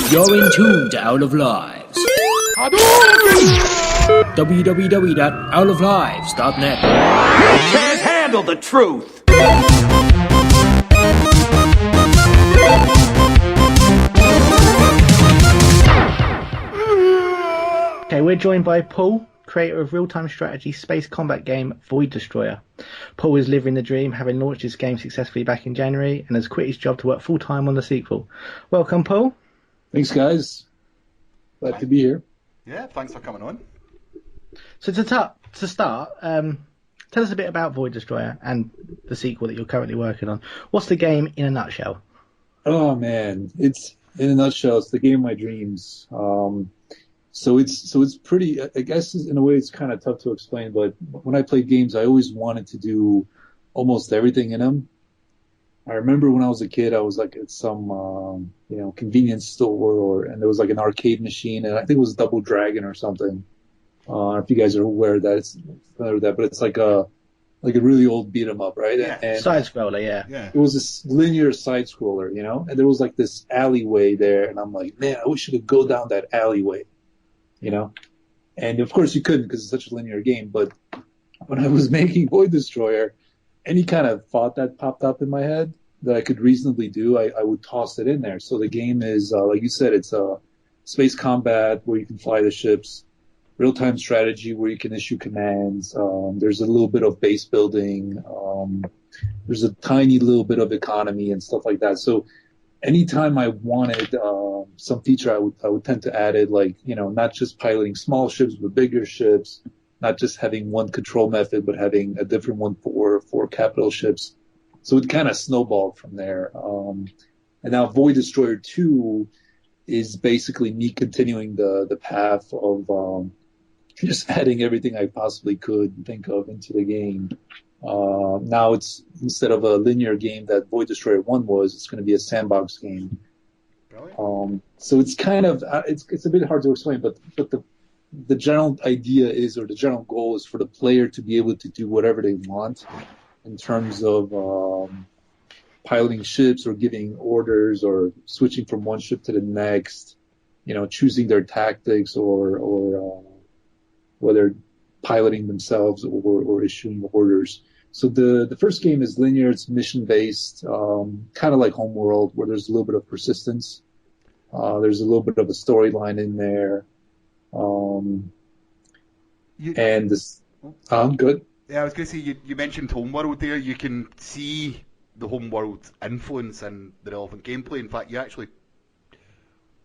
You're in tune to Owl of Lives. www.owloflives.net. You can't handle the truth! Okay, we're joined by Paul, creator of real-time strategy space combat game Void Destroyer. Paul is living the dream, having launched his game successfully back in January and has quit his job to work full-time on the sequel. Welcome, Paul. Thanks, guys. Glad to be here. Yeah, thanks for coming on. So to start, tell us a bit about Void Destroyer and the sequel that you're currently working on. What's the game in a nutshell? Oh man, it's in a nutshell. It's the game of my dreams. So it's pretty. I guess in a way it's kind of tough to explain. But when I played games, I always wanted to do almost everything in them. I remember when I was a kid, I was like at some convenience store, and there was like an arcade machine, and I think it was Double Dragon or something. I don't know if you guys are aware of that, it's familiar with that, but it's like a really old beat 'em up, right? Yeah. And side scroller, yeah. It was this linear side scroller, and there was like this alleyway there, and I'm like, man, I wish I could go down that alleyway, And of course you couldn't because it's such a linear game. But when I was making Void Destroyer, any kind of thought that popped up in my head that I could reasonably do, I would toss it in there. So the game is, like you said, it's a space combat where you can fly the ships. Real-time strategy where you can issue commands. There's a little bit of base building. There's a tiny little bit of economy and stuff like that. So anytime I wanted some feature, I would tend to add it, like, not just piloting small ships, but bigger ships, not just having one control method, but having a different one for capital ships. So it kind of snowballed from there. And now Void Destroyer 2 is basically me continuing the path of just adding everything I possibly could think of into the game. Now it's, instead of a linear game that Void Destroyer 1 was, it's going to be a sandbox game. So it's kind of, it's a bit hard to explain, but the general idea is, or the general goal is, for the player to be able to do whatever they want in terms of piloting ships or giving orders or switching from one ship to the next, choosing their tactics or whether piloting themselves or issuing orders. So the first game is linear, it's mission-based, kind of like Homeworld, where there's a little bit of persistence. There's a little bit of a storyline in there. Good. Yeah, I was going to say, you mentioned Homeworld there. You can see the Homeworld influence in the relevant gameplay. In fact, you actually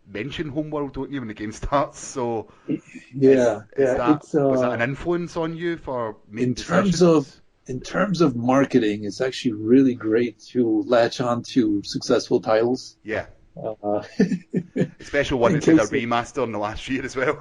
mention Homeworld, don't you, when the game starts? So was that an influence on you for making decisions? In terms of marketing, it's actually really great to latch on to successful titles. Yeah. Especially one that's had a remaster in the last year as well.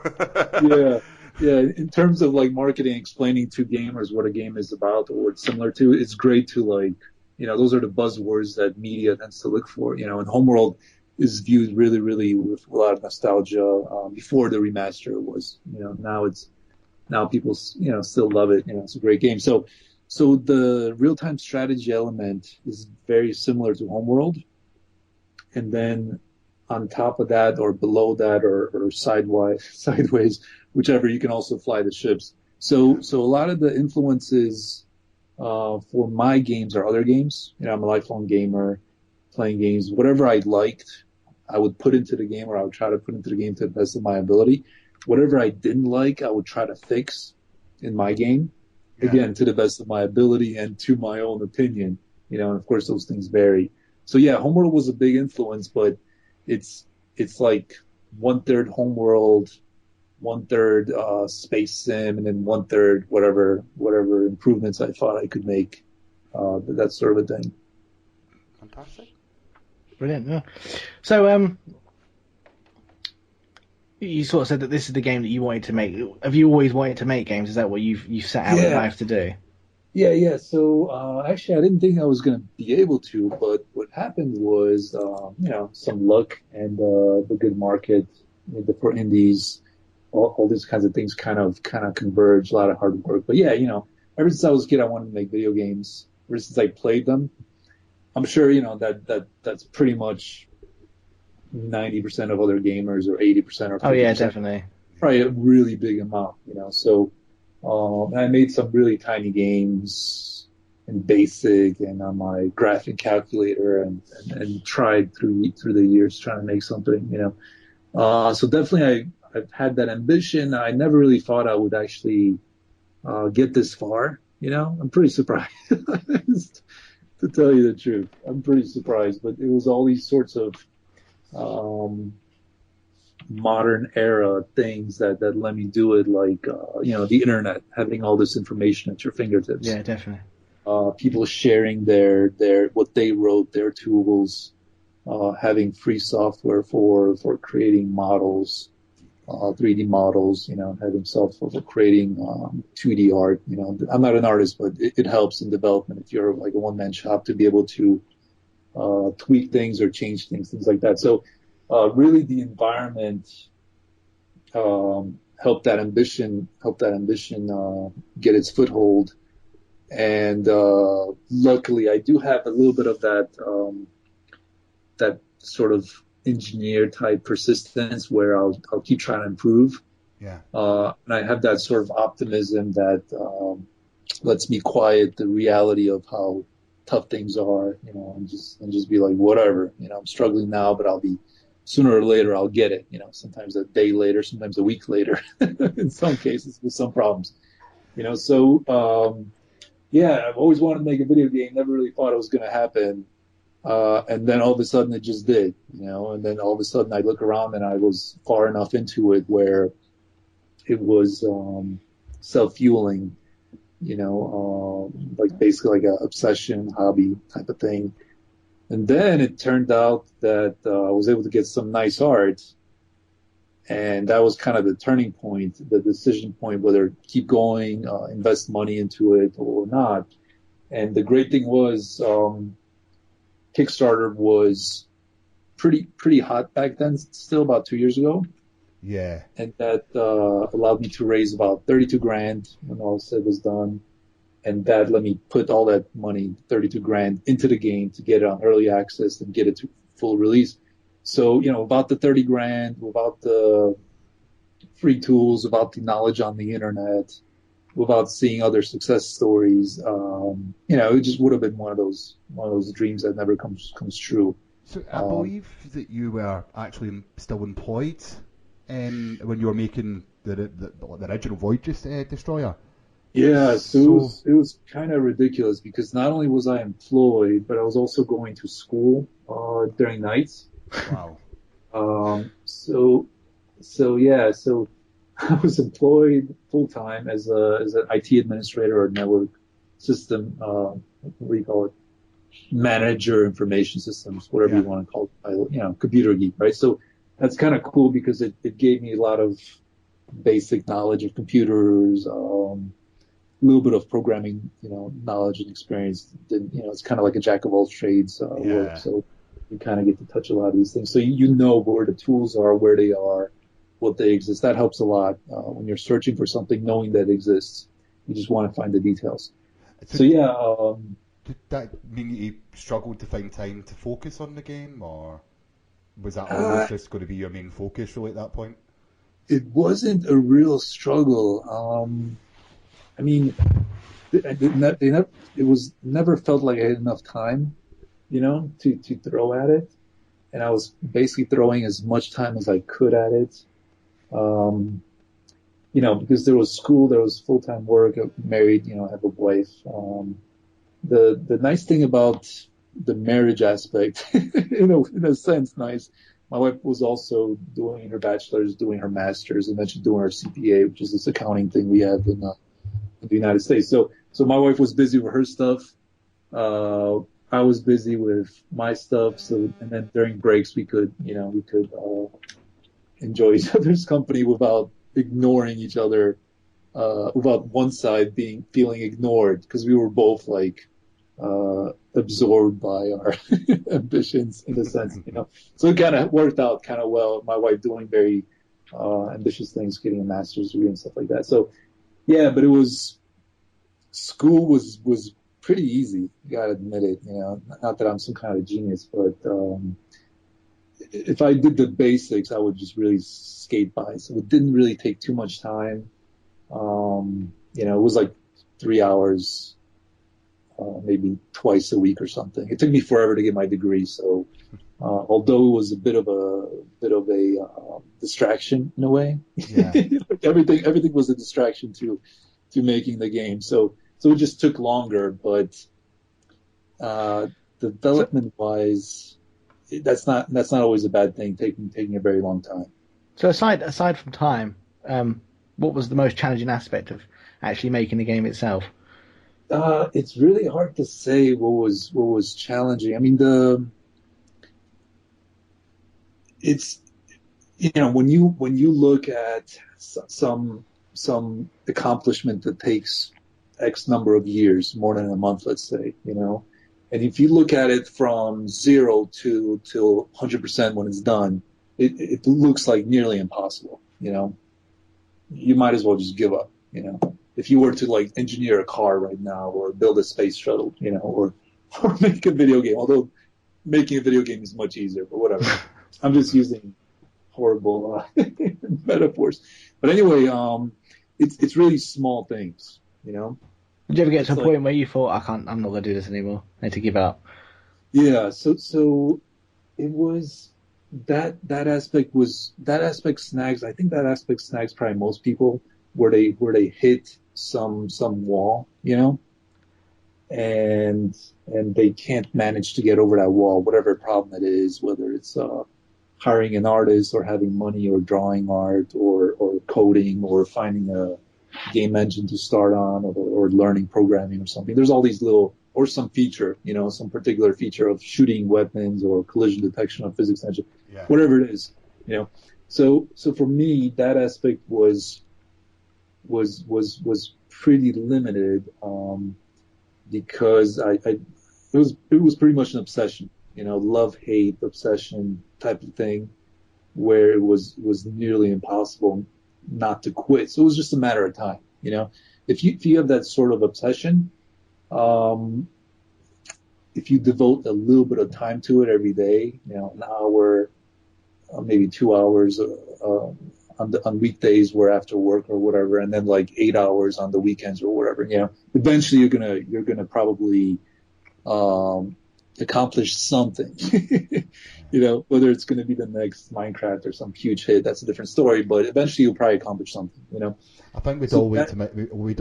Yeah. In terms of like marketing, explaining to gamers what a game is about or what it's similar to, it's great to those are the buzzwords that media tends to look for. And Homeworld is viewed really, really with a lot of nostalgia. Before the remaster was, now people, still love it. It's a great game. So the real-time strategy element is very similar to Homeworld. And then on top of that, or below that, or sideways, whichever, you can also fly the ships. So a lot of the influences for my games are other games. I'm a lifelong gamer, playing games. Whatever I liked, I would put into the game, or I would try to put into the game to the best of my ability. Whatever I didn't like, I would try to fix in my game. Yeah. Again, to the best of my ability and to my own opinion. And of course those things vary. So yeah, Homeworld was a big influence, but it's like 1/3 Homeworld, 1/3 Space Sim, and then 1/3 whatever improvements I thought I could make. That sort of a thing. Fantastic. Brilliant. Yeah. So you sort of said that this is the game that you wanted to make. Have you always wanted to make games? Is that what you've set out in life to do? Yeah. So actually, I didn't think I was going to be able to, but what happened was, some luck and the good market for indies, all these kinds of things kind of converge. A lot of hard work, but yeah, ever since I was a kid, I wanted to make video games. Ever since I played them, I'm sure that's pretty much 90% of other gamers or 80% or 50%. Oh yeah, definitely. Probably a really big amount, So I made some really tiny games in BASIC and on my graphic calculator and tried through the years trying to make something, So definitely I've had that ambition. I never really thought I would actually get this far, I'm pretty surprised to tell you the truth. I'm pretty surprised, but it was all these sorts of modern era things that let me do it, like the internet, having all this information at your fingertips. Yeah, definitely. People sharing their what they wrote, their tools, having free software for creating models, 3D models, having software for creating 2D art. I'm not an artist, but it helps in development if you're like a one-man shop to be able to tweak things or change things like that. So really the environment helped that ambition get its foothold. And luckily, I do have a little bit of that sort of engineer type persistence where I'll keep trying to improve. Yeah. And I have that sort of optimism that lets me quiet the reality of how tough things are, and just be like, whatever, I'm struggling now, but sooner or later I'll get it, sometimes a day later, sometimes a week later, in some cases with some problems, so. Yeah, I've always wanted to make a video game. Never really thought it was going to happen. And then all of a sudden it just did, and then all of a sudden I look around and I was far enough into it where it was self-fueling, like basically like an obsession, hobby type of thing. And then it turned out that I was able to get some nice art. And that was kind of the turning point, the decision point, whether to keep going, invest money into it or not. And the great thing was Kickstarter was pretty hot back then, still about 2 years ago. Yeah. And that allowed me to raise about 32 grand when all said was done. And that let me put all that money, 32 grand, into the game to get it on early access and get it to full release. So, about the 30 grand, about the free tools, about the knowledge on the internet, without seeing other success stories, it just would have been one of those dreams that never comes true. So I believe that you were actually still employed when you were making the original Void Destroyer. Yeah, so it was kind of ridiculous because not only was I employed, but I was also going to school during nights. Wow. So I was employed full time as an IT administrator or network system, what do you call it? Manager, information systems, whatever you want to call it, computer geek, right? So that's kind of cool because it gave me a lot of basic knowledge of computers, a little bit of programming, knowledge and experience. It's kind of like a jack of all trades work. So you kind of get to touch a lot of these things. So you know where the tools are, where they are, what they exist. That helps a lot when you're searching for something, knowing that it exists. You just want to find the details. So yeah. Did that mean you struggled to find time to focus on the game, or was that always just going to be your main focus really at that point? It wasn't a real struggle. I mean, it was never felt like I had enough time, to throw at it. And I was basically throwing as much time as I could at it. Because there was school, there was full-time work, I'm married, I have a wife. The nice thing about the marriage aspect, in a sense, nice. My wife was also doing her bachelor's, doing her master's, and then she's doing her CPA, which is this accounting thing we have in the United States. So my wife was busy with her stuff. I was busy with my stuff. And then during breaks we could enjoy each other's company without ignoring each other, without one side feeling ignored, because we were both like absorbed by our ambitions in a sense, So it kind of worked out kind of well. My wife doing very ambitious things, getting a master's degree and stuff like that. So yeah, but school was pretty easy. You gotta admit it. Not that I'm some kind of genius, but if I did the basics, I would just really skate by. So it didn't really take too much time. You know, it was like 3 hours, maybe twice a week or something. It took me forever to get my degree. So, although it was a bit of a distraction in a way, Yeah. everything was a distraction to making the game. So it just took longer, but development wise, that's not always a bad thing. Taking a very long time. So aside from time, what was the most challenging aspect of actually making the game itself? It's really hard to say what was challenging. I mean, it's, you know, when you look at some accomplishment that takes X number of years, more than a month, let's say, you know, and if you look at it from 0 to 100% when it's done, it looks like nearly impossible. You know, you might as well just give up. You know, if you were to like engineer a car right now or build a space shuttle, you know, or make a video game, although making a video game is much easier, but whatever. I'm just using horrible metaphors. But anyway, it's really small things, you know. Did you ever get to a It's point where you thought, I'm not going to do this anymore, I need to give up? Yeah, so it was that aspect snags. I think that aspect snags probably most people where they hit some wall, you know, and they can't manage to get over that wall, whatever problem it is, whether it's hiring an artist or having money or drawing art or coding or finding a game engine to start on or learning programming or something. There's all these little, or some feature, you know, some particular feature of shooting weapons or collision detection of physics engine, whatever it is, you know. So for me, that aspect was pretty limited, because it was pretty much an obsession, you know, love, hate, obsession type of thing, where it was nearly impossible not to quit. So it was just a matter of time, you know. If you have that sort of obsession, if you devote a little bit of time to it every day, you know, an hour, maybe 2 hours on weekdays where after work or whatever, and then like 8 hours on the weekends or whatever, you know, eventually you're gonna probably accomplish something. You know, whether it's going to be the next Minecraft or some huge hit, that's a different story, but eventually you'll probably accomplish something, you know. I think we'd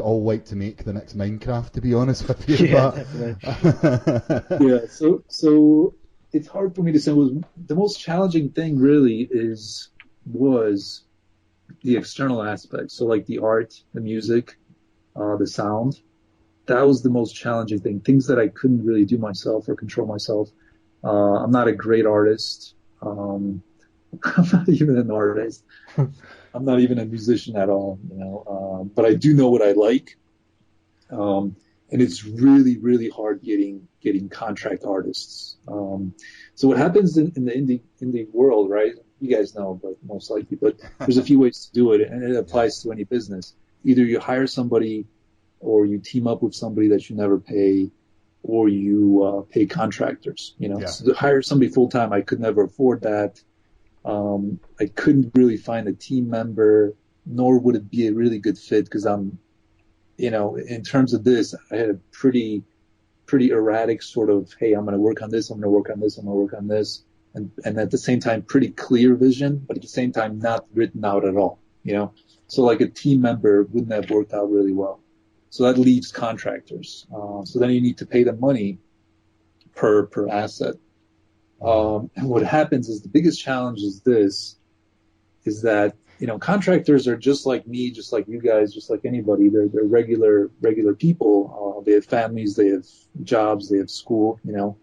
all like to make the next Minecraft, to be honest with you. Yeah, but... Yeah, so it's hard for me to say. The most challenging thing really was the external aspects. So like the art, the music, the sound. That was the most challenging thing. Things that I couldn't really do myself or control myself. I'm not a great artist. I'm not even an artist. I'm not even a musician at all, you know. But I do know what I like. And it's really, really hard getting contract artists. So what happens in the indie world, right? You guys know, but most likely. But there's a few ways to do it, and it applies to any business. Either you hire somebody, or you team up with somebody that you never pay, or you pay contractors, you know. So to hire somebody full time, I could never afford that. I couldn't really find a team member, nor would it be a really good fit because I'm, you know, in terms of this, I had a pretty erratic sort of, hey, I'm going to work on this, I'm going to work on this, I'm going to work on this, and at the same time, pretty clear vision, but at the same time, not written out at all, you know. So like a team member wouldn't have worked out really well. So that leaves contractors. So then you need to pay them money per asset. And what happens is the biggest challenge is that, you know, contractors are just like me, just like you guys, just like anybody. They're regular people. They have families, they have jobs, they have school, you know,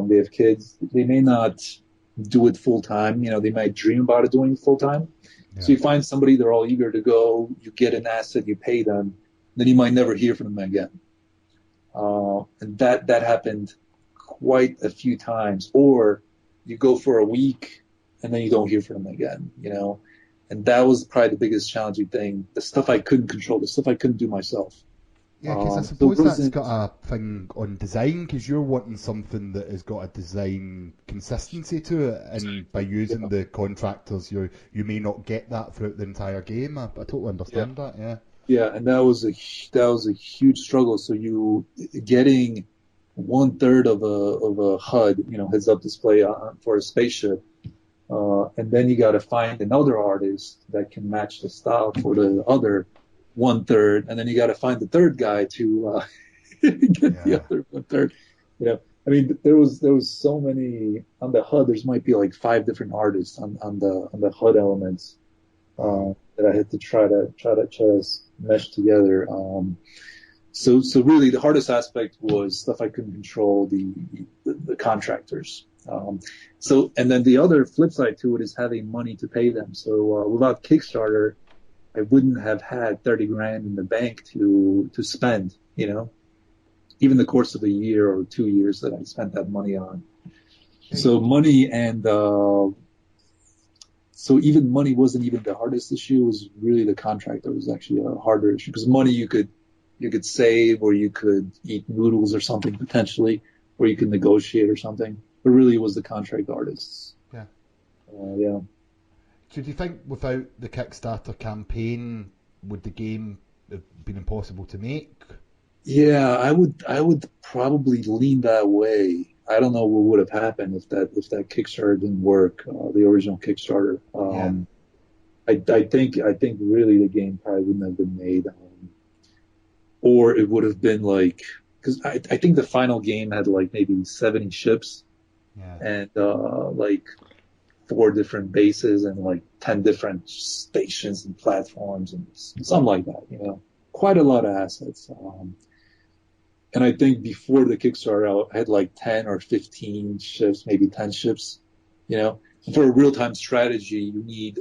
they have kids. They may not do it full time. You know, they might dream about it doing it full time. Yeah. So you find somebody, they're all eager to go. You get an asset, you pay them. Then you might never hear from them again. And that happened quite a few times. Or you go for a week and then you don't hear from them again, you know. And that was probably the biggest challenging thing. The stuff I couldn't control, the stuff I couldn't do myself. Yeah, because I So it suppose that's wasn't- got a thing on design, because you're wanting something that has got a design consistency to it, and by using the contractors, you may not get that throughout the entire game. I totally understand that. Yeah. Yeah, and that was a huge struggle. So you getting 1/3 of a HUD, heads up display for a spaceship, and then you got to find another artist that can match the style for the other 1/3, and then you got to find the third guy to get the other 1/3. I mean, there was so many on the HUD. There's might be like 5 different artists on the HUD elements that I had to try to mesh together. So really the hardest aspect was stuff I couldn't control, the contractors. And then the other flip side to it is having money to pay them. So without Kickstarter, I wouldn't have had 30 grand in the bank to spend, even the course of a year or 2 years that I spent that money on. So money and so even money wasn't even the hardest issue. It was really the contract that was actually a harder issue, because money you could save, or you could eat noodles or something potentially, or you could negotiate or something. But really, it was the contract artists. Yeah. Yeah. So do you think without the Kickstarter campaign, would the game have been impossible to make? Yeah, I would probably lean that way. I don't know what would have happened if that Kickstarter didn't work, the original Kickstarter. I think really the game probably wouldn't have been made, or it would have been like, because I think the final game had like maybe 70 ships, and like 4 different bases and like 10 different stations and platforms and something like that. Quite a lot of assets. And I think before the Kickstarter, I had like 10 or 15 ships, maybe 10 ships. For a real-time strategy, you need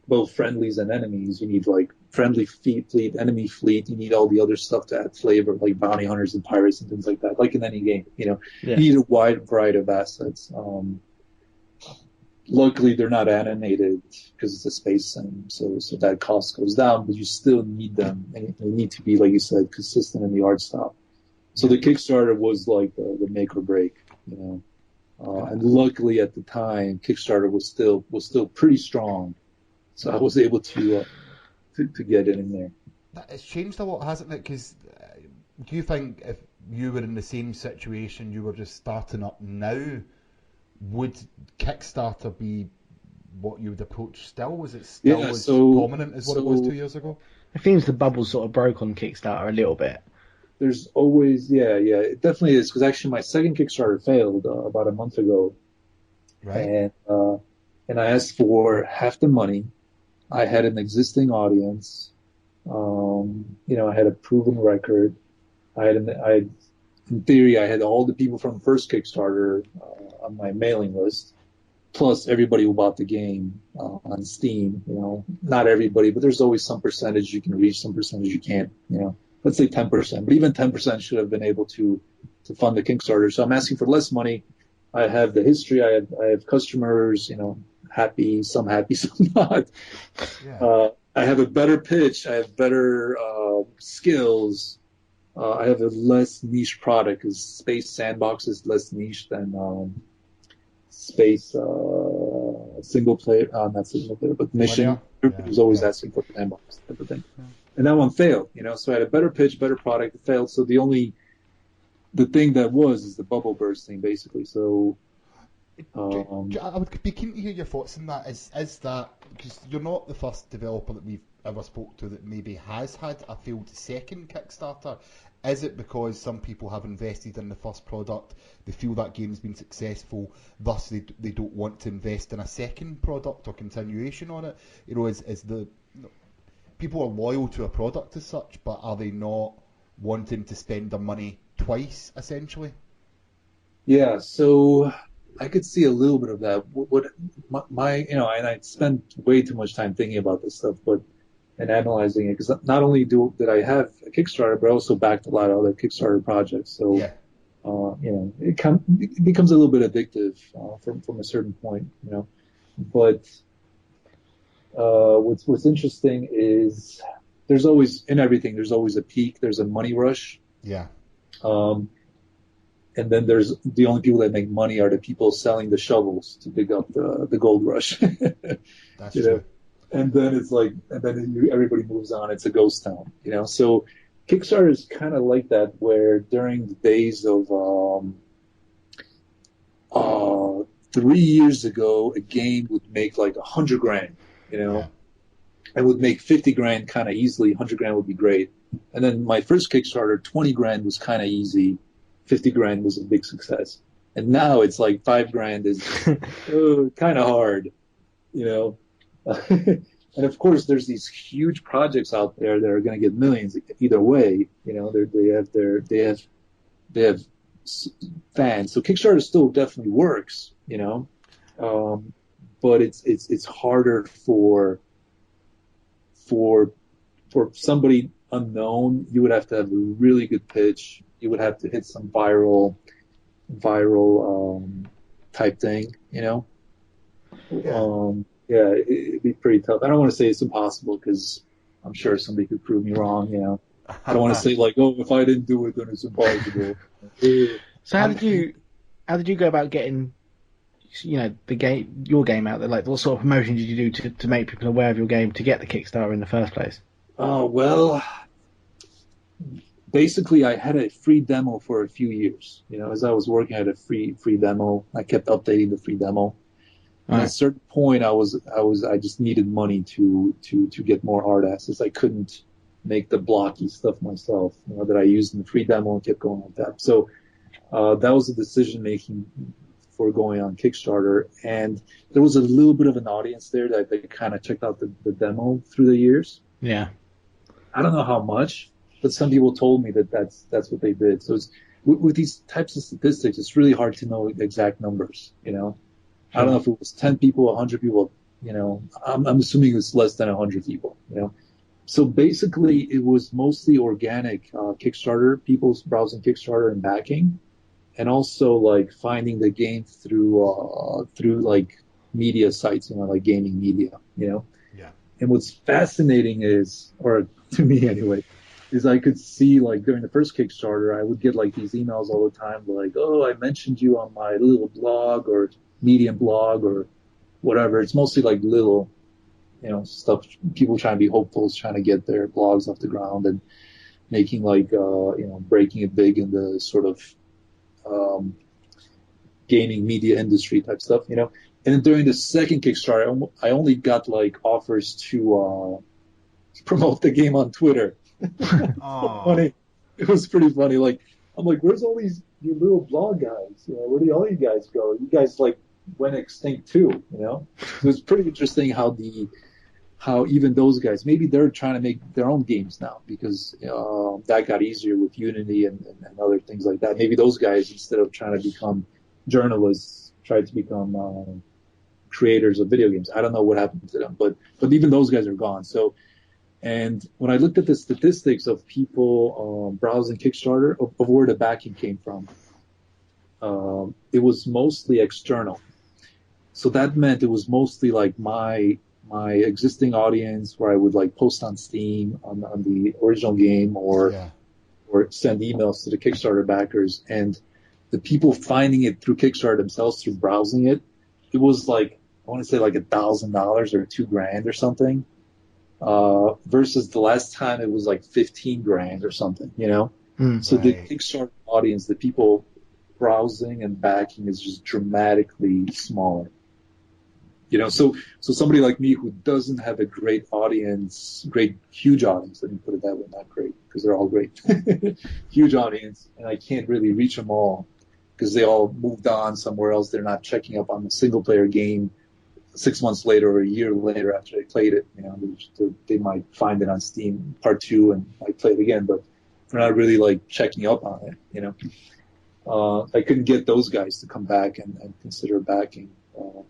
both friendlies and enemies. You need like friendly fleet, enemy fleet. You need all the other stuff to add flavor, like bounty hunters and pirates and things like that, like in any game. You need a wide variety of assets. Luckily, they're not animated because it's a space sim, so that cost goes down, but you still need them, and they need to be, like you said, consistent in the art style. So the Kickstarter was like the make or break, and luckily at the time, Kickstarter was still pretty strong, so I was able to get it in there. It's changed a lot, hasn't it? Because do you think if you were in the same situation, you were just starting up now, would Kickstarter be what you would approach still? Was it still as prominent as what it was 2 years ago? It seems the bubble sort of broke on Kickstarter a little bit. There's always, it definitely is, because actually my second Kickstarter failed about a month ago. Right. And I asked for half the money. I had an existing audience. I had a proven record. In theory, I had all the people from the first Kickstarter on my mailing list, plus everybody who bought the game on Steam. Not everybody, but there's always some percentage you can reach, some percentage you can't. Let's say 10%, but even 10% should have been able to fund the Kickstarter. So I'm asking for less money. I have the history. I have customers. Happy, some not. Yeah. I have a better pitch. I have better skills. I have a less niche product, because Space Sandbox is less niche than Space single player, not single player, but Mission. Everybody was always asking for the Sandbox type of thing. Yeah. And that one failed, so I had a better pitch, better product. It failed. So the thing that is the bubble bursting, basically. So I would be keen to hear your thoughts on that. Is that, because you're not the first developer that we've ever spoke to that maybe has had a failed second Kickstarter? Is it because some people have invested in the first product, they feel that game's been successful, thus they don't want to invest in a second product or continuation on it? Is the people are loyal to a product as such, but are they not wanting to spend their money twice, essentially? Yeah, so I could see a little bit of that. And I spent way too much time thinking about this stuff, and analyzing it, because not only did I have a Kickstarter, but I also backed a lot of other Kickstarter projects. So, it becomes a little bit addictive from a certain point, But what's interesting is there's always in everything. There's always a peak. There's a money rush. Yeah. And then there's the only people that make money are the people selling the shovels to dig up the gold rush. That's true. And then it's like, and then everybody moves on. It's a ghost town, So Kickstarter is kind of like that, where during the days of 3 years ago, a game would make like $100,000, Yeah. and would make 50 grand kind of easily. 100 grand would be great. And then my first Kickstarter, 20 grand was kind of easy. 50 grand was a big success. And now it's like 5 grand is kind of hard, And of course, there's these huge projects out there that are going to get millions either way. They have fans. So Kickstarter still definitely works, but it's harder for somebody unknown. You would have to have a really good pitch. You would have to hit some viral type thing, Yeah. It'd be pretty tough. I don't want to say it's impossible because I'm sure somebody could prove me wrong, I don't want to say like, oh, if I didn't do it, then it's impossible. So how did you go about getting, your game out there? Like, what sort of promotion did you do to make people aware of your game to get the Kickstarter in the first place? Oh, well, basically I had a free demo for a few years. As I was working at a free demo, I kept updating the free demo. And at a certain point, I just needed money to get more art assets. I couldn't make the blocky stuff myself, that I used in the free demo and kept going with that. So that was the decision making for going on Kickstarter. And there was a little bit of an audience there that kind of checked out the demo through the years. Yeah. I don't know how much, but some people told me that that's what they did. So with these types of statistics, it's really hard to know the exact numbers, I don't know if it was 10 people, 100 people, I'm assuming it was less than 100 people, So basically it was mostly organic Kickstarter, people browsing Kickstarter and backing, and also like finding the game through like media sites, like gaming media, Yeah. And what's fascinating is, or to me anyway, is I could see like during the first Kickstarter, I would get like these emails all the time, like, oh, I mentioned you on my little blog or Medium blog or whatever. It's mostly like little, stuff, people trying to be hopefuls, trying to get their blogs off the ground and making like, breaking it big in the sort of gaming media industry type stuff, And then during the second Kickstarter, I only got like offers to promote the game on Twitter. Funny. It was pretty funny. Like, I'm like, where's all these you little blog guys? Where do all you guys go? You guys like went extinct too, It was pretty interesting how even those guys, maybe they're trying to make their own games now because that got easier with Unity and other things like that. Maybe those guys, instead of trying to become journalists, tried to become creators of video games. I don't know what happened to them, but even those guys are gone. So, and when I looked at the statistics of people browsing Kickstarter, of where the backing came from, it was mostly external. So that meant it was mostly like my existing audience, where I would like post on Steam on the original game or send emails to the Kickstarter backers, and the people finding it through Kickstarter themselves through browsing it. It was like, I want to say like $1,000 or $2,000 or something, versus the last time it was like 15 grand or something, So the Kickstarter audience, the people browsing and backing, is just dramatically smaller. So somebody like me who doesn't have a great huge audience, let me put it that way, not great, because they're all great, huge audience, and I can't really reach them all because they all moved on somewhere else. They're not checking up on the single player game 6 months later or a year later after they played it. They might find it on Steam Part 2 and might play it again, but they're not really like checking up on it. I couldn't get those guys to come back and consider backing.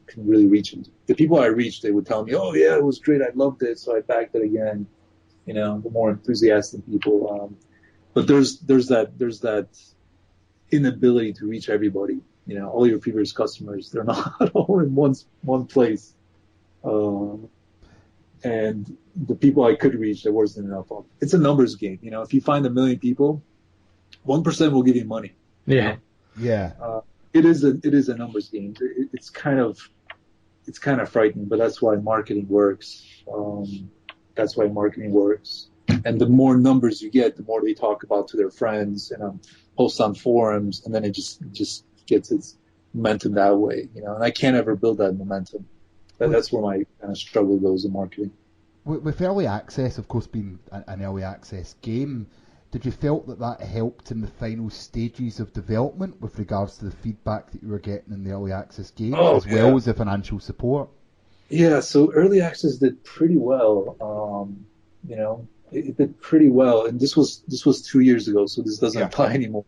Couldn't really reach them. The people I reached, they would tell me, "Oh yeah, it was great. I loved it, so I backed it again." The more enthusiastic people. But there's that inability to reach everybody. All your previous customers, they're not all in one place. and the people I could reach, there wasn't enough of. It's a numbers game. You know, if you find 1 million people, 1% will give you money. You Yeah. know? Yeah. It is a numbers game. It's kind of frightening, but that's why marketing works. That's why marketing works. And the more numbers you get, the more they talk about to their friends and post on forums, and then it just gets its momentum that way, you know. And I can't ever build that momentum. That's where my kind of struggle goes in marketing. With early access, of course, being an early access game, did you felt that helped in the final stages of development with regards to the feedback that you were getting in the early access games, as well as the financial support? Yeah, so early access did pretty well. You know, it did pretty well, and this was 2 years ago, so this doesn't apply anymore.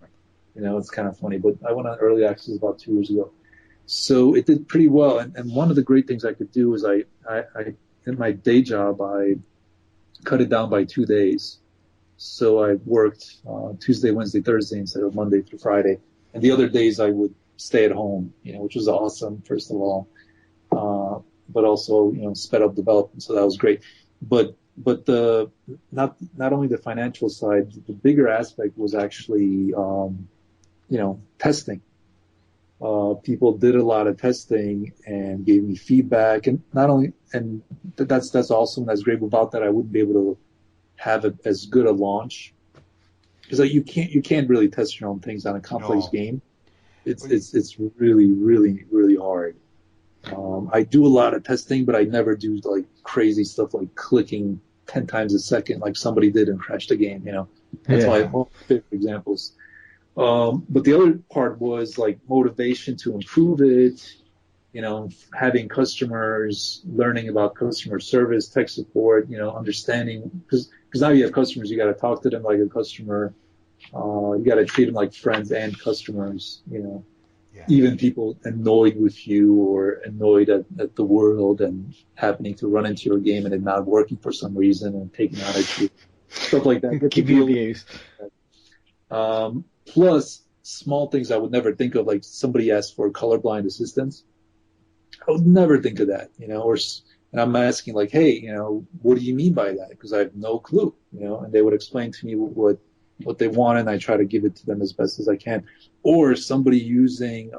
You know, it's kind of funny, but I went on early access about 2 years ago, so it did pretty well. And one of the great things I could do is I in my day job I cut it down by 2 days. So I worked Tuesday, Wednesday, Thursday instead of Monday through Friday. And the other days I would stay at home, you know, which was awesome, first of all. But also, you know, sped up development. So that was great. But the, not only the financial side, the bigger aspect was actually, you know, testing. People did a lot of testing and gave me feedback, and that's awesome. That's great. Without that, I wouldn't be able to have as good a launch, because like, you can't really test your own things on a complex game. It's really, really, really hard. I do a lot of testing, but I never do like crazy stuff like clicking 10 times a second like somebody did and crashed the game. You know, that's my favorite examples. But the other part was like motivation to improve it. You know, having customers, learning about customer service, tech support, you know, understanding, because now you have customers, you got to talk to them like a customer. You got to treat them like friends and customers, you know. Yeah. Even people annoyed with you or annoyed at the world and happening to run into your game and it not working for some reason and taking out at you. Stuff like that. Give you abuse. Plus, small things I would never think of, like somebody asked for colorblind assistance. I would never think of that, you know, and I'm asking like, hey, you know, what do you mean by that? Because I have no clue, you know, and they would explain to me what they want, and I try to give it to them as best as I can. Or somebody using,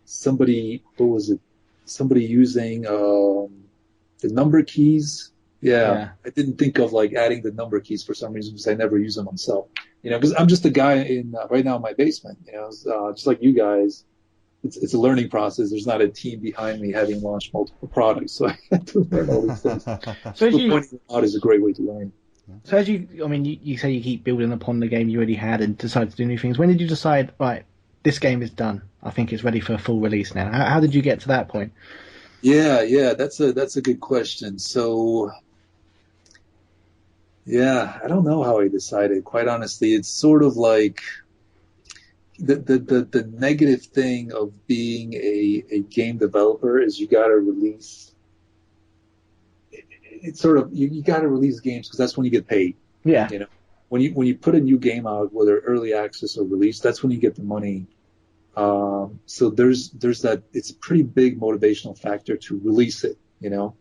somebody using the number keys. Yeah. I didn't think of like adding the number keys for some reason because I never use them myself. You know, because I'm just a guy in right now in my basement, you know, just like you guys. It's a learning process. There's not a team behind me having launched multiple products, so I have to learn all these things. So pointing them out is a great way to learn. So you say you keep building upon the game you already had and decide to do new things. When did you decide, right, this game is done, I think it's ready for a full release now? How did you get to that point? Yeah, that's a good question. So, yeah, I don't know how I decided. Quite honestly, it's sort of like the negative thing of being a game developer is you got to release. It's sort of you got to release games because that's when you get paid. Yeah. You know, when you put a new game out, whether early access or release, that's when you get the money. So there's that. It's a pretty big motivational factor to release it. You know,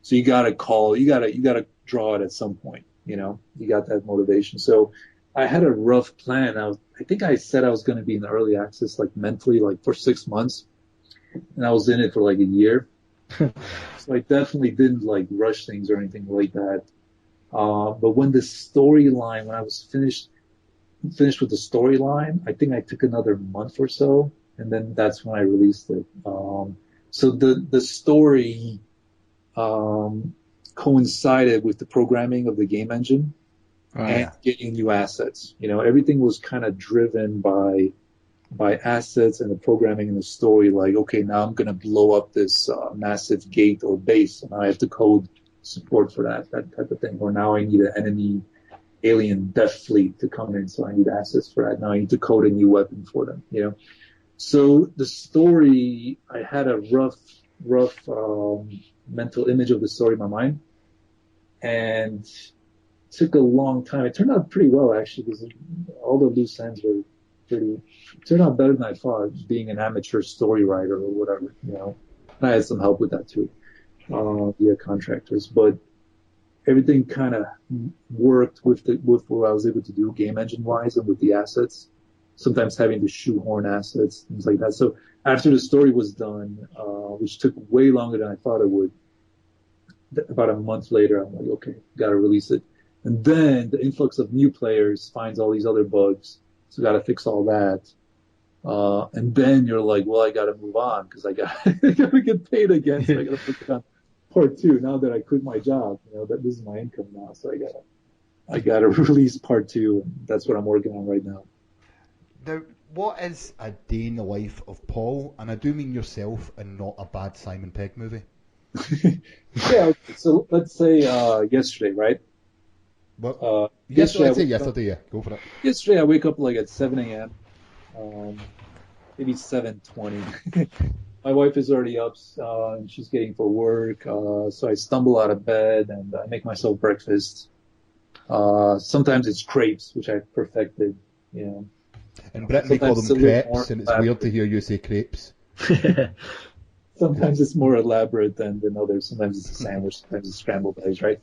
so you got to draw it at some point. You know, you got that motivation. So I had a rough plan. I think I said I was going to be in the early access, like mentally, like for 6 months, and I was in it for like a year. So I definitely didn't like rush things or anything like that. But when I was finished with the storyline, I think I took another month or so, and then that's when I released it. So the story coincided with the programming of the game engine. And getting new assets. You know, everything was kind of driven by assets and the programming and the story. Like, okay, now I'm going to blow up this massive gate or base, and I have to code support for that type of thing. Or now I need an enemy alien death fleet to come in, so I need assets for that. Now I need to code a new weapon for them. You know, so the story, I had a rough mental image of the story in my mind, and took a long time. It turned out pretty well, actually, because all the loose ends were turned out better than I thought, being an amateur story writer or whatever, you know. And I had some help with that too. via contractors, but everything kind of worked with what I was able to do game engine wise and with the assets. Sometimes having to shoehorn assets, things like that. So after the story was done, which took way longer than I thought it would, about a month later, I'm like, okay, gotta release it. And then the influx of new players finds all these other bugs, so gotta fix all that. And then you're like, well, I gotta move on because I gotta get paid again, so I gotta put it on part two. Now that I quit my job, that this is my income now, so I gotta release part two. And that's what I'm working on right now. Now, what is a day in the life of Paul? And I do mean yourself and not a bad Simon Pegg movie. Yeah, so let's say yesterday, right? Well, yesterday, yeah. Go for it. Yesterday I wake up like at 7 a.m., maybe 7:20. My wife is already up and she's getting for work, so I stumble out of bed and I make myself breakfast. Sometimes it's crepes, which I've perfected, In Britain they call them crepes, and it's weird to hear you say crepes. Sometimes it's more elaborate than others. Sometimes it's a sandwich, sometimes it's scrambled eggs, right?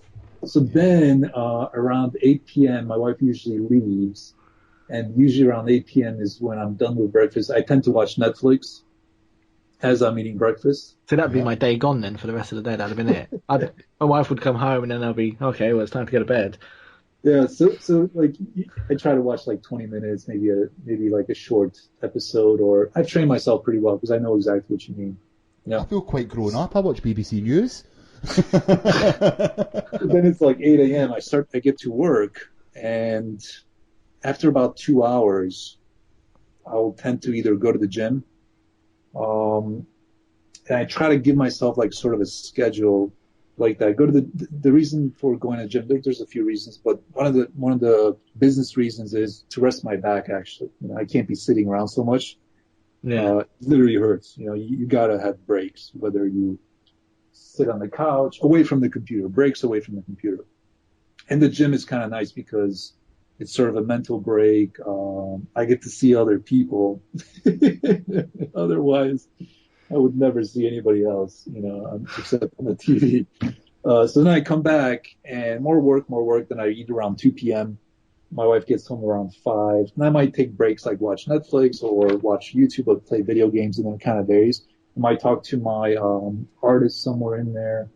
So then around 8 p.m., my wife usually leaves, and usually around 8 p.m. is when I'm done with breakfast. I tend to watch Netflix as I'm eating breakfast. So that'd be my day gone then for the rest of the day. That'd have been it. My wife would come home and then I'll be, okay, well, it's time to go to bed. Yeah, so like I try to watch like 20 minutes, maybe like a short episode, or I've trained myself pretty well because I know exactly what you mean. I feel quite grown up. I watch BBC News. Then it's like 8 a.m. I get to work, and after about 2 hours, I'll tend to either go to the gym, and I try to give myself like sort of a schedule like that. Go to the reason for going to the gym. There's a few reasons, but one of the business reasons is to rest my back. Actually, I can't be sitting around so much. Yeah, it literally hurts. You gotta have breaks, whether you sit on the couch, away from the computer, breaks away from the computer. And the gym is kind of nice because it's sort of a mental break. I get to see other people. Otherwise, I would never see anybody else, except on the TV. So then I come back and more work. Then I eat around 2 p.m. My wife gets home around 5. And I might take breaks like watch Netflix or watch YouTube or play video games, and then it kind of varies. I might talk to my artist somewhere in there,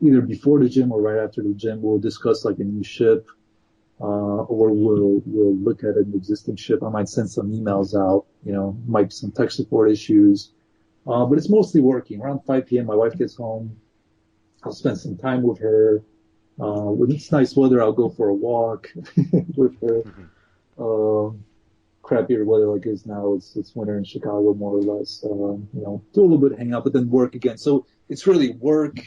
either before the gym or right after the gym. We'll discuss like a new ship, or we'll look at an existing ship. I might send some emails out, might be some tech support issues. But it's mostly working. Around 5 p.m., my wife gets home. I'll spend some time with her. When it's nice weather, I'll go for a walk with her. Crappier weather like it is now, it's winter in Chicago, more or less. Do a little bit of hang out, but then work again. So it's really work,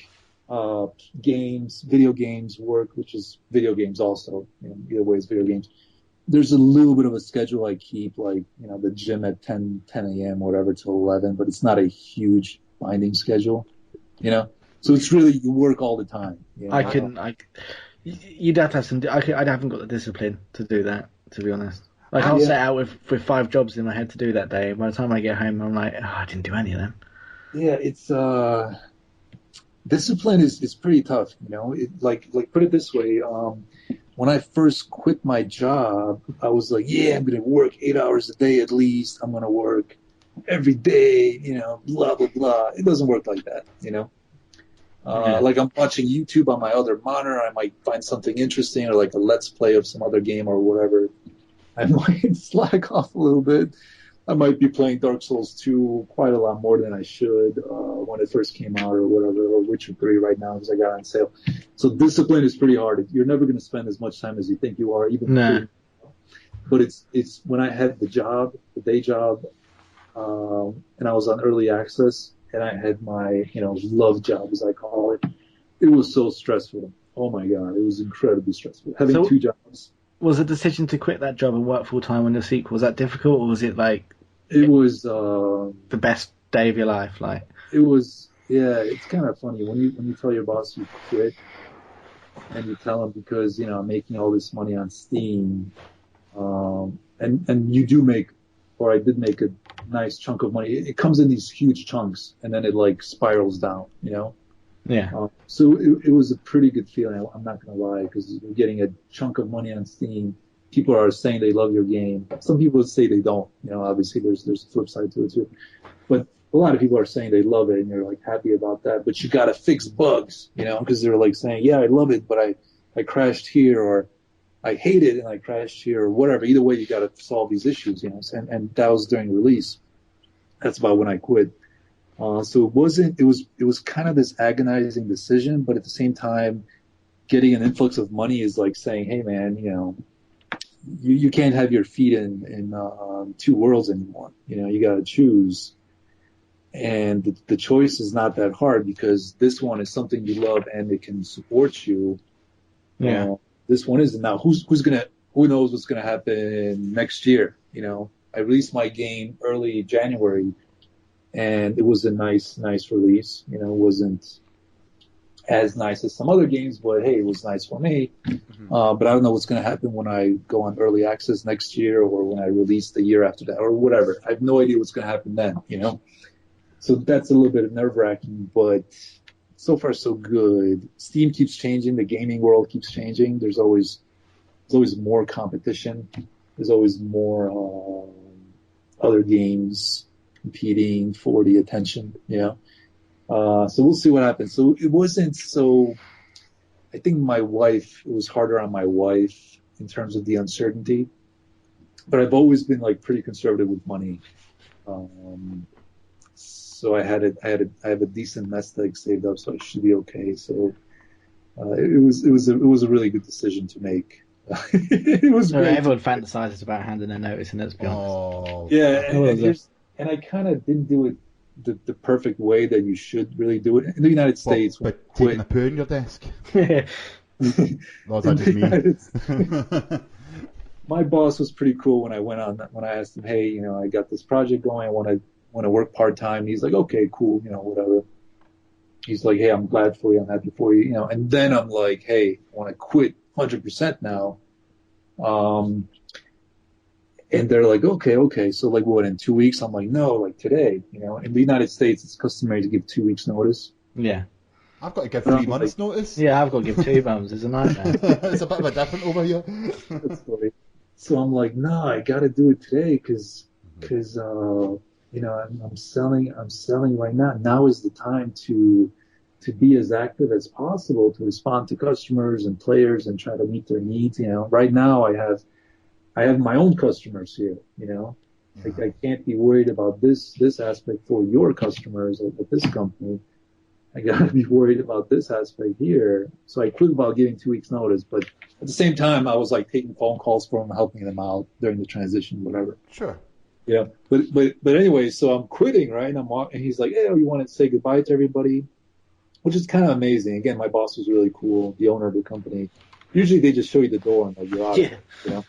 games, video games, work, which is video games also. Either way, it's video games. There's a little bit of a schedule I keep, like, the gym at 10 a.m., whatever, till 11, but it's not a huge binding schedule, So it's really, you work all the time. You'd have to have some, I haven't got the discipline to do that, to be honest. Like, I'll set out with 5 jobs in my head to do that day. By the time I get home, I'm like, I didn't do any of them. Yeah, it's, discipline is pretty tough, like put it this way, when I first quit my job, I was like, yeah, I'm going to work 8 hours a day at least. I'm going to work every day, blah, blah, blah. It doesn't work like that, Like I'm watching YouTube on my other monitor. I might find something interesting or like a let's play of some other game or whatever. I might slack off a little bit. I might be playing Dark Souls 2 quite a lot more than I should when it first came out or whatever, or Witcher 3 right now because I got on sale. So discipline is pretty hard. You're never going to spend as much time as you think you are, even. But it's when I had the day job, and I was on early access, and I had my love job as I call it. It was so stressful. Oh my god, it was incredibly stressful having 2 jobs. Was the decision to quit that job and work full time on the sequel, was that difficult, or was it like it was the best day of your life? Like it was, yeah. It's kind of funny when you tell your boss you quit, and you tell him because I'm making all this money on Steam, and you do make, or I did make a nice chunk of money. It comes in these huge chunks, and then it like spirals down, Yeah. So it was a pretty good feeling. I'm not going to lie, because you're getting a chunk of money on Steam. People are saying they love your game. Some people say they don't. Obviously there's a flip side to it too. But a lot of people are saying they love it, and you're like happy about that. But you got to fix bugs, because they're like saying, yeah, I love it, but I crashed here, or I hate it and I crashed here, or whatever. Either way, you got to solve these issues, And that was during release. That's about when I quit. So it was kind of this agonizing decision, but at the same time, getting an influx of money is like saying, hey man, you can't have your feet in two worlds anymore. You got to choose. And the choice is not that hard, because this one is something you love and it can support you. Yeah. This one isn't. Now, who knows what's gonna happen next year? I released my game early January, and it was a nice release. It wasn't as nice as some other games, but hey, it was nice for me. Mm-hmm. But I don't know what's gonna happen when I go on early access next year, or when I release the year after that, or whatever. I have no idea what's gonna happen then. So that's a little bit nerve-wracking, but so far so good. Steam keeps changing. The gaming world keeps changing. There's always more competition. There's always more other games competing for the attention. So we'll see what happens. So it wasn't so. I think it was harder on my wife in terms of the uncertainty. But I've always been like pretty conservative with money. So I have a decent nest egg saved up, so I should be okay. So it was a really good decision to make. It was great. Everyone fantasizes about handing their notice, and let's be honest. Oh, Yeah, and I kind of didn't do it the perfect way that you should really do it in the United States. But taking a poo in your desk. Well, that just me. My boss was pretty cool when I asked him, hey, I got this project going, I want to work part-time. He's like, okay, cool, whatever. He's like, hey, I'm glad for you, I'm happy for you, and then I'm like, hey, I want to quit 100% now. And they're like, okay, so like what, in 2 weeks? I'm like, no, like today. In the United States, it's customary to give 2 weeks notice. Yeah. I've got to give 3 months notice. Yeah, I've got to give 2 months. It's a nightmare. It's a bit of a different over here. That's funny. So I'm like, no, I got to do it today because I'm selling right now. Now is the time to be as active as possible, to respond to customers and players and try to meet their needs. Right now I have my own customers here. Like I can't be worried about this aspect for your customers at this company. I gotta be worried about this aspect here. So I quit about giving 2 weeks notice, but at the same time I was like taking phone calls for them, helping them out during the transition, whatever. Sure. Yeah, but anyway, so I'm quitting, right? And he's like, hey, you want to say goodbye to everybody? Which is kind of amazing. Again, my boss was really cool, the owner of the company. Usually they just show you the door and like, you're out. Yeah.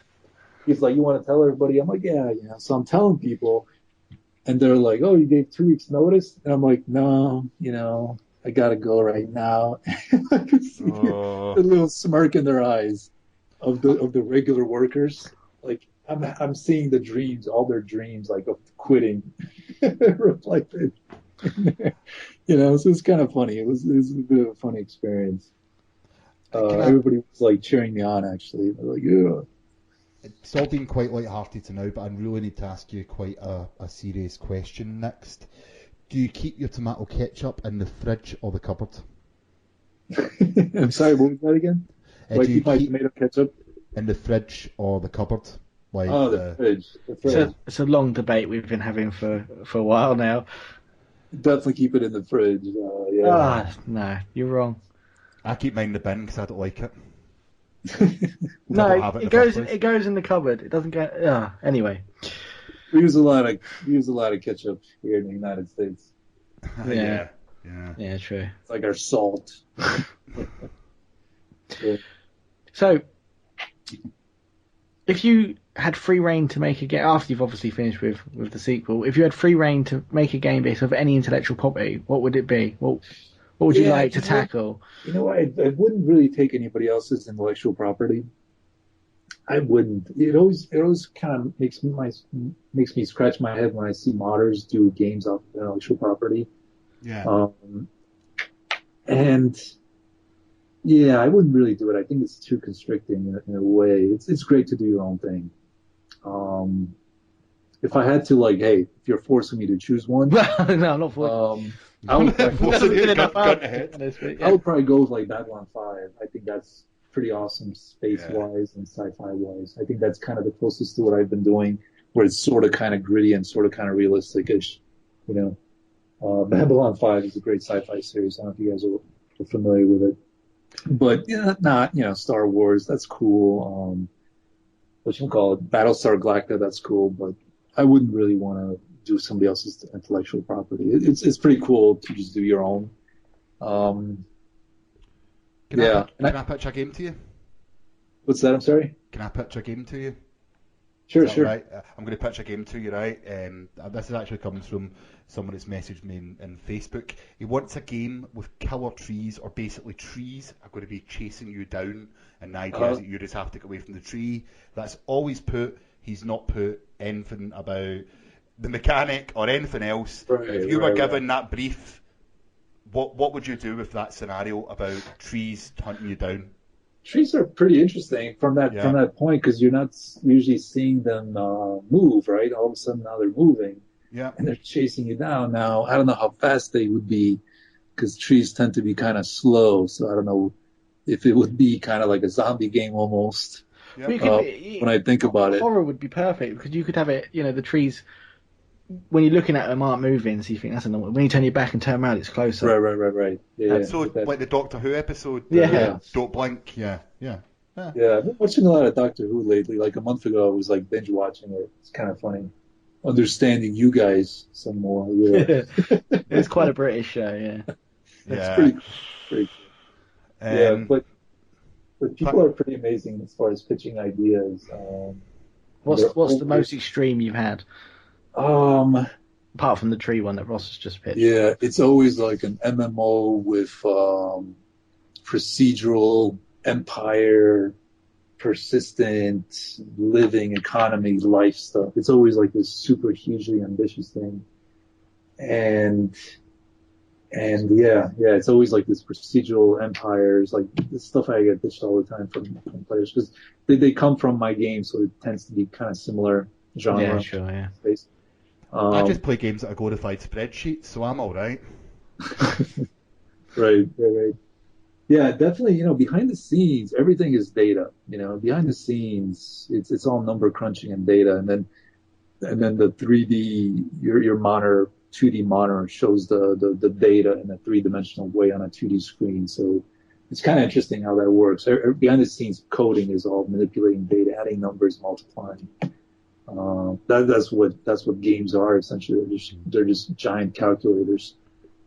He's like, you want to tell everybody? I'm like, yeah. So I'm telling people, and they're like, oh, you gave 2 weeks notice? And I'm like, no, I gotta go right now. I could see a little smirk in their eyes of the regular workers. Like, I'm seeing the dreams, all their dreams, like of quitting, reflected. So it's kind of funny. It was a bit of a funny experience. Everybody was like cheering me on. Actually, they're like, yeah. It's all been quite light-hearted to now, but I really need to ask you quite a serious question next. Do you keep your tomato ketchup in the fridge or the cupboard? I'm sorry, what was that again? Do you keep my tomato ketchup in the fridge or the cupboard? Like, the fridge. The fridge. It's a long debate we've been having for a while now. Definitely keep it in the fridge. Yeah. No, you're wrong. I keep mine in the bin because I don't like it. No, it goes in the cupboard. It doesn't go. Anyway. We use a lot of ketchup here in the United States. Yeah, true. It's like our salt. Yeah. So, if you had free reign to make a game after you've obviously finished with the sequel, if you had free reign to make a game based off any intellectual property, what would it be? What would you like to tackle? I wouldn't really take anybody else's intellectual property. I wouldn't. It always kind of makes me scratch my head when I see modders do games off of intellectual property. Yeah. And yeah, I wouldn't really do it. I think it's too constricting in a way. It's great to do your own thing. If I had to, like, hey, if you're forcing me to choose one, no, I'm not for I would probably, Gun I would probably go with like Babylon 5. I think that's pretty awesome space-wise and sci-fi-wise. I think that's kind of the closest to what I've been doing, where it's sort of kind of gritty and sort of kind of realistic-ish, you know. Babylon 5 is a great sci-fi series. I don't know if you guys are familiar with it. But, yeah, not, you know, Star Wars, that's cool. What you call it, Battlestar Galactica, that's cool, but I wouldn't really want to do somebody else's intellectual property. It's pretty cool to just do your own. Can I pitch a game to you? What's that? I'm sorry? Can I pitch a game to you? Sure. Right? I'm going to pitch a game to you, right? This actually comes from someone that's messaged me in Facebook. He wants a game with killer trees, or basically trees are going to be chasing you down, and the idea is that you just have to get away from the tree. That's all he's put. He's not put anything about the mechanic or anything else. Right, if you were given that brief, what would you do with that scenario about trees hunting you down? Trees are pretty interesting from that point, because you're not usually seeing them move, right? All of a sudden now they're moving, and they're chasing you down. Now I don't know how fast they would be, because trees tend to be kind of slow. So I don't know if it would be kind of like a zombie game almost. Yep. When I think about it, horror would be perfect, because you could have it. You know, the trees, when you're looking at them, aren't moving, so you think that's a normal. When you turn your back and turn around, it's closer. Right. Yeah. So like the Doctor Who episode. Don't blink. Yeah. I've been watching a lot of Doctor Who lately. Like a month ago, I was like binge watching it. It's kind of funny, understanding you guys some more. Yeah. It's quite a British show. Yeah. It's pretty cool. But people are pretty amazing as far as pitching ideas. What's the most extreme you've had? Apart from the tree one that Ross has just pitched. Yeah, it's always like an MMO with procedural empire, persistent living economy, life stuff. It's always like this super hugely ambitious thing. And it's always like this procedural empires, like this stuff I get pitched all the time from players, because they come from my game, so it tends to be kind of similar genre. Yeah, sure, yeah. Space. I just play games that are glorified spreadsheets, so I'm all right. Right. Yeah, definitely. You know, behind the scenes, everything is data. You know, behind the scenes, it's all number crunching and data, and then the 3D, your monitor, 2D monitor shows the data in a 3-dimensional way on a 2D screen. So it's kind of interesting how that works. Behind the scenes, coding is all manipulating data, adding numbers, multiplying. That's what games are essentially. They're just giant calculators,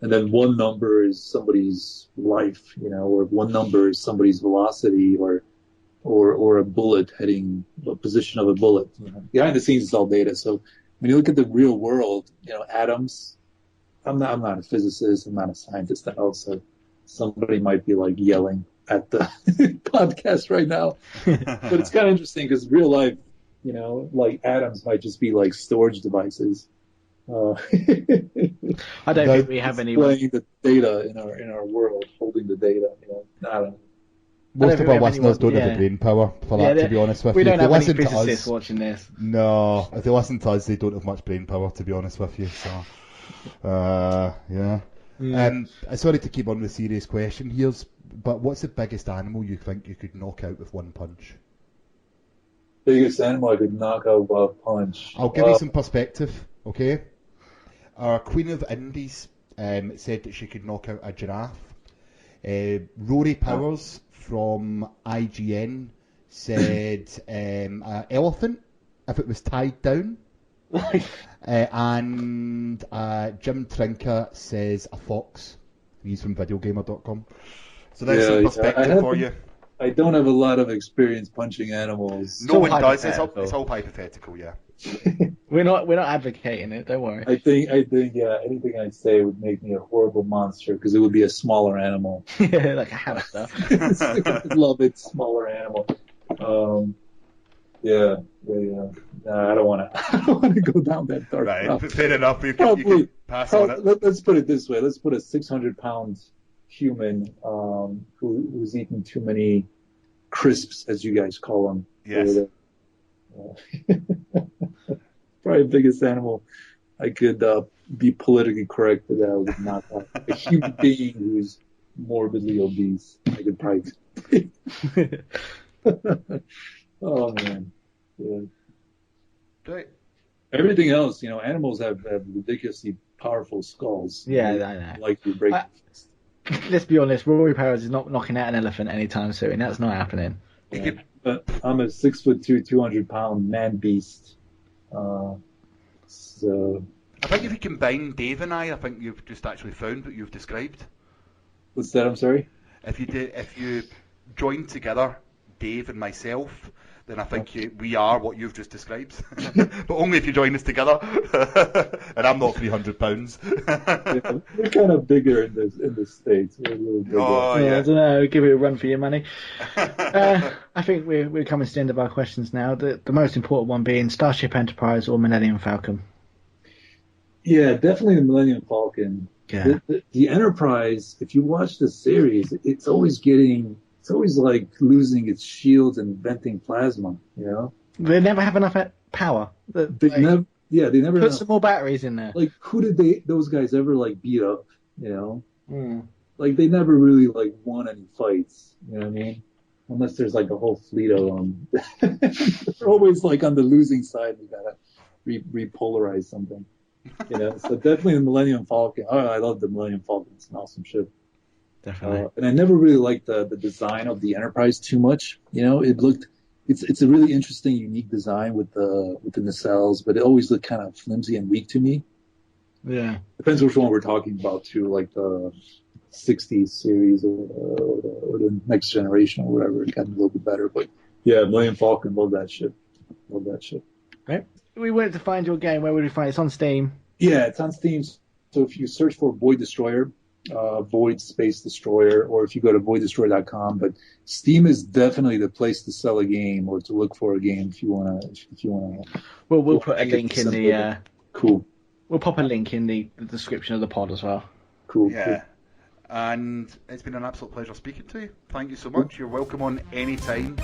and then one number is somebody's life, you know, or one number is somebody's velocity, or a bullet heading the position of a bullet. You know? Behind the scenes, it's all data. So when you look at the real world, you know, atoms. I'm not a physicist. I'm not a scientist at all. So somebody might be like yelling at the podcast right now, but it's kind of interesting because real life. You know, like atoms might just be like storage devices. I don't think we have any displaying the data in our world, holding the data. You know, I don't know. Most of our listeners don't have the brain power for that, to be honest with you. We don't have any physicists watching this. No, if they listen to us, they don't have much brain power, to be honest with you. So, yeah. Sorry to keep on with a serious question here, but what's the biggest animal you think you could knock out with one punch? Biggest animal I could knock out with a punch. I'll give you some perspective, okay? Our Queen of Indies said that she could knock out a giraffe. Rory Powers from IGN said an elephant if it was tied down. And Jim Trinker says a fox. He's from videogamer.com. So that's some perspective for you. I don't have a lot of experience punching animals. No one does. It's all hypothetical, yeah. We're not advocating it. Don't worry. I think anything I'd say would make me a horrible monster because it would be a smaller animal. Yeah, like a hamster. I love it, smaller animal. Yeah. Nah, I don't want to go down that dark path. Fair enough. You can pass on it. Let's put it this way. Let's put a 600-pound human who's eaten too many crisps, as you guys call them. Yes. Probably the biggest animal I could be politically correct, but I would not have a human being who's morbidly obese. I could probably. Oh man, yeah. Right. Everything else, animals have ridiculously powerful skulls. Yeah, I know. Like you break. Let's be honest, Rory Powers is not knocking out an elephant anytime soon. That's not happening. Yeah. But I'm a 6'2", 200-pound man beast. So I think if you combine Dave and I think you've just actually found what you've described. what's that? I'm sorry. If you join together Dave and myself, then I think we are what you've just described. But only if you join us together. And I'm not 300 pounds. Yeah, we're kind of bigger in the States. We're a little bigger. Oh, Yeah, yeah. I don't know. Give it a run for your money. I think we're coming to the end of our questions now. The most important one being Starship Enterprise or Millennium Falcon. Yeah, definitely the Millennium Falcon. Yeah. The Enterprise, if you watch the series, it's always like losing its shields and venting plasma, They never have enough power. They never Put have, some more batteries in there. like, who did those guys ever like beat up, Mm. Like they never really like won any fights, you know what I mean? Unless there's like a whole fleet of them. They're always like on the losing side. We gotta repolarize something, So definitely the Millennium Falcon. Oh, I love the Millennium Falcon. It's an awesome ship. Definitely. And I never really liked the design of the Enterprise too much. It's a really interesting, unique design with the nacelles, but it always looked kind of flimsy and weak to me. Yeah. Depends which one we're talking about too, like the 60s series or the Next Generation or whatever. It got a little bit better, but yeah, Millennium Falcon, love that ship. Right. We wanted to find your game. Where would we find it? It's on Steam. Yeah, it's on Steam. So if you search for Void Destroyer, Void Space Destroyer, or if you go to voiddestroyer.com, but Steam is definitely the place to sell a game or to look for a game if you wanna. Well, we'll put a link in the. Cool. We'll pop a link in the description of the pod as well. Cool. Yeah. And it's been an absolute pleasure speaking to you. Thank you so much. You're welcome on any time. We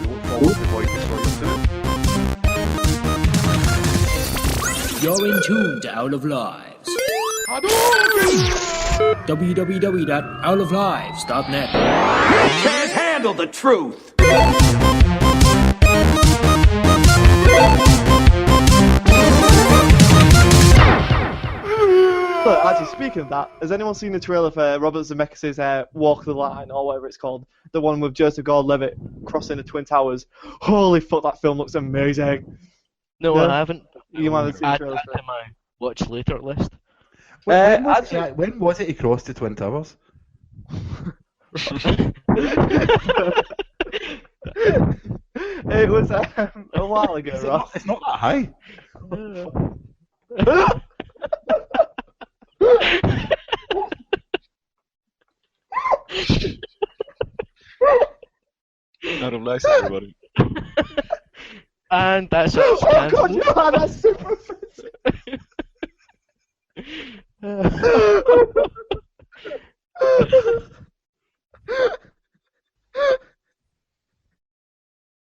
look forward to Void Destroyer 2. You're in tune to Owl of Lives. www.owloflives.net. Can't handle the truth. Look, actually, speaking of that, has anyone seen the trailer for Robert Zemeckis' Walk the Line, or whatever it's called? The one with Joseph Gordon-Levitt crossing the Twin Towers. Holy fuck, that film looks amazing. No, Yeah? I haven't. You might have seen the Add trailer that for it. to my watch later list. When was it he crossed the Twin Towers? It was a while ago, Ross. It's not that high. Out of life, everybody. And that's it. Oh god, Johan, that's super offensive.